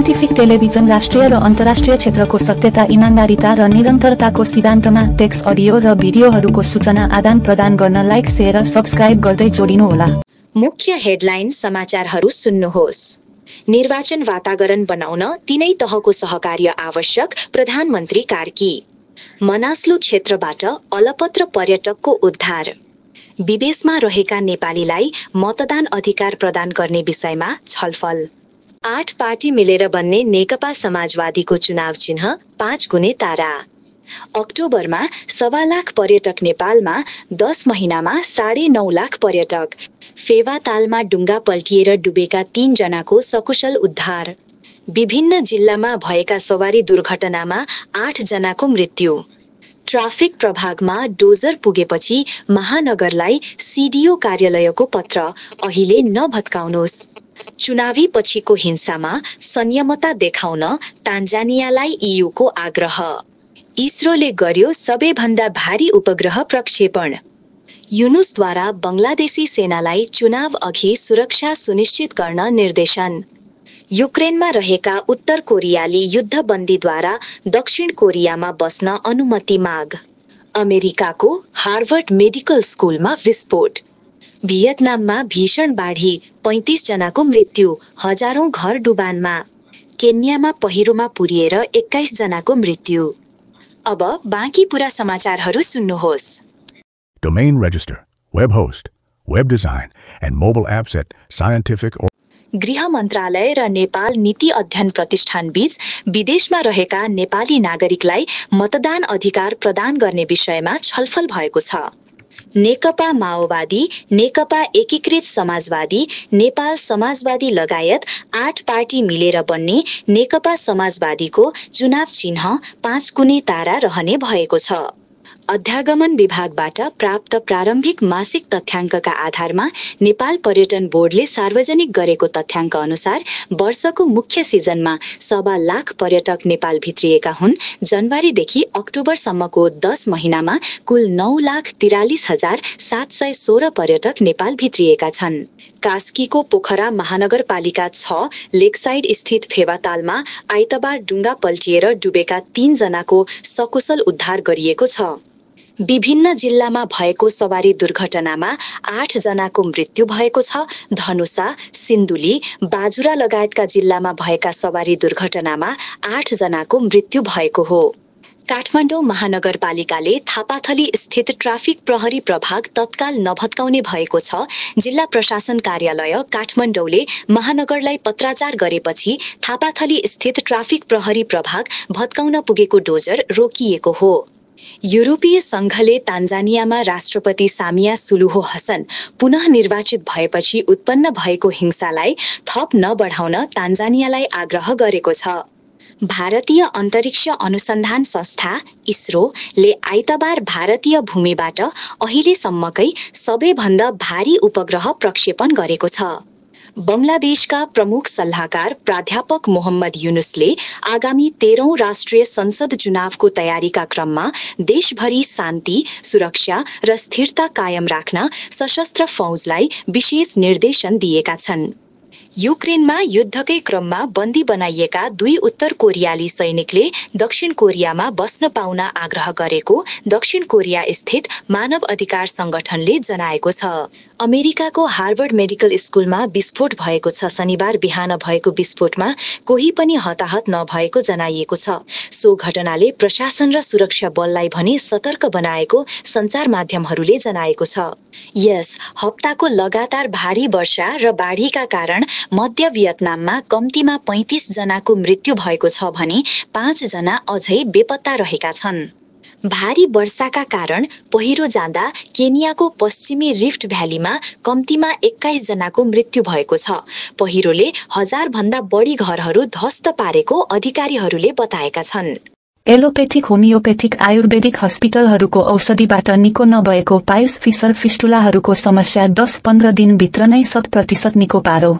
Scientific television राष्ट्रिय र अन्तर्राष्ट्रिय क्षेत्रको सत्यता, इमानदारीता र निरन्तरताको सिद्धान्तमा टेक्स्ट, अडियो र भिडियोहरूको सूचना आदान प्रदान गर्न लाइक, शेयर र सब्स्क्राइब गर्दै जोडिनुहोला। मुख्य हेडलाइन समाचारहरू सुन्नुहोस्। निर्वाचन वातावरण बनाउन तीनै तहको सहकार्य आवश्यक, प्रधानमन्त्री कार्की। मनासलु क्षेत्रबाट अलपत्र पर्यटकको उद्धार। विदेशमा रहेका नेपालीलाई मतदान अधिकार प्रदान गर्ने विषयमा छलफल। 8 पार्टी मिलेर बन्ने नेकपा समाजवादीको चुनाव चिन्ह 5 गुणे तारा। अक्टोबरमा 1.25 लाख पर्यटक नेपालमा, 10 महिनामा 9.5 लाख पर्यटक। फेवातालमा डुङ्गा पल्टिएर डुबेका 3 जनाको सकुशल उद्धार। विभिन्न जिल्लामा भएका सवारी दुर्घटनामा 8 जनाको मृत्यु। ट्राफिक प्रभागमा डोजर पुगेपछि महानगरलाई सिडिओ कार्यालयको पत्र, अहिले नभत्काउनुहोस्। चुनावी पछिको हिंसामा संयमता देखाउन तान्जानियालाई इयुको आग्रह। इसरोले गर्यो सबैभन्दा भारी उपग्रह प्रक्षेपण। युनुसद्वारा बङ्गलादेशी सेनालाई चुनाव अघि सुरक्षा सुनिश्चित गर्न निर्देशन। युक्रेनमा रहेका उत्तर कोरियाली युद्धबन्दीद्वारा दक्षिण कोरियामा बस्न अनुमति माग। अमेरिकाको हार्वर्ड मेडिकल स्कुलमा विस्फोट। भियतनाममा भीषण बाढी, 35 जनाको मृत्यु, हजारौं घर डुबानमा। केन्यामा पहिरोमा पुरिएर 21 जनाको मृत्यु। अब बाँकी पूरा समाचारहरू सुन्नुहोस्। Domain register, web host, web design, and mobile apps at Scientific. गृह मन्त्रालय र नेपाल नीति अध्ययन प्रतिष्ठान बीच विदेशमा रहेका नेपाली नागरिकलाई मतदान अधिकार प्रदान गर्ने विषयमा छलफल भएको छ। नेकपा माओवादी, नेकपा एकीकृत समाजवादी, नेपाल समाजवादी लगायत 8 पार्टी मिलेर बन्ने नेकपा समाजवादीको चुनाव चिन्ह 5 गुणे तारा रहने भएको छ। अध्यागमन विभागबाट प्राप्त प्रारम्भिक मासिक तथ्याङ्कका आधारमा नेपाल पर्यटन बोर्डले सार्वजनिक गरेको तथ्याङ्क अनुसार वर्षको मुख्य सिजनमा 1.25 लाख पर्यटक नेपाल भित्रिएका हुन्। जनवरीदेखि अक्टोबरसम्मको 10 महिनामा कुल 9,43,716 पर्यटक नेपाल भित्रिएका छन्। कास्कीको पोखरा महानगरपालिका 6 लेकसाइड स्थित फेवातालमा आइतबार डुङ्गा पल्टिएर डुबेका 3 जनाको सकुशल उद्धार गरिएको छ। विभिन्न जिल्लामा भएको सवारी दुर्घटनामा 8 जनाको मृत्यु भएको छ। धनुषा, सिन्धुली, बाजुरा लगायतका जिल्लामा भएका सवारी दुर्घटनामा 8 जनाको मृत्यु भएको हो। काठमाडौँ महानगरपालिकाले थापाथली स्थित ट्राफिक प्रहरी प्रभाग तत्काल नभत्काउने भएको छ। जिल्ला प्रशासन कार्यालय काठमाडौँले महानगरलाई पत्राचार गरेपछि थापाथली स्थित ट्राफिक प्रहरी प्रभाग भत्काउन पुगेको डोजर रोकिएको हो। युरोपीय संघले तान्जानियामा राष्ट्रपति सामिया सुलुहो हसन पुनः निर्वाचित भएपछि उत्पन्न भएको हिंसालाई थप नबढाउन तान्जानियालाई आग्रह गरेको छ। भारतीय अन्तरिक्ष अनुसन्धान संस्था इसरोले आइतबार भारतीय भूमिबाट अहिलेसम्मकै सबैभन्दा भारी उपग्रह प्रक्षेपण गरेको छ। बङ्गलादेशका प्रमुख सल्लाहकार प्राध्यापक मोहम्मद युनुसले आगामी 13औं राष्ट्रिय संसद चुनावको तयारीका क्रममा देशभरि शान्ति, सुरक्षा र स्थिरता कायम राख्न सशस्त्र फौजलाई विशेष निर्देशन दिएका छन्। युक्रेनमा युद्धकै क्रममा बन्दी बनाइएका 2 उत्तर कोरियाली सैनिकले दक्षिण कोरियामा बस्न पाउन आग्रह गरेको दक्षिण कोरिया स्थित मानव अधिकार संगठनले जनाएको छ। अमेरिकाको हार्वर्ड मेडिकल स्कुलमा विस्फोट भएको छ। शनिबार बिहान भएको विस्फोटमा कोही पनि हताहत नभएको जनाइएको छ। सो घटनाले प्रशासन र सुरक्षा बललाई भने सतर्क बनाएको सञ्चार माध्यमहरूले जनाएको छ। यस हप्ताको लगातार भारी वर्षा र बाढीका कारण मध्य भियतनाममा कम्तीमा 35 जनाको मृत्यु भएको छ भने 5 जना अझै बेपत्ता रहेका छन्। भारी वर्षाका कारण पहिरो जाँदा केनियाको पश्चिमी रिफ्ट भ्यालीमा कम्तीमा 21 जनाको मृत्यु भएको छ। पहिरोले 1000 भन्दा बढी घरहरू ध्वस्त पारेको अधिकारीहरूले बताएका छन्। एलोपेथिक, होमियोपेथिक, आयुर्वेदिक हस्पिटलहरूको औषधिबाट निको नभएको पाइल्स, फिसर, फिस्टुलाहरूको समस्या 10-15 दिनभित्र नै 100% निको पारो।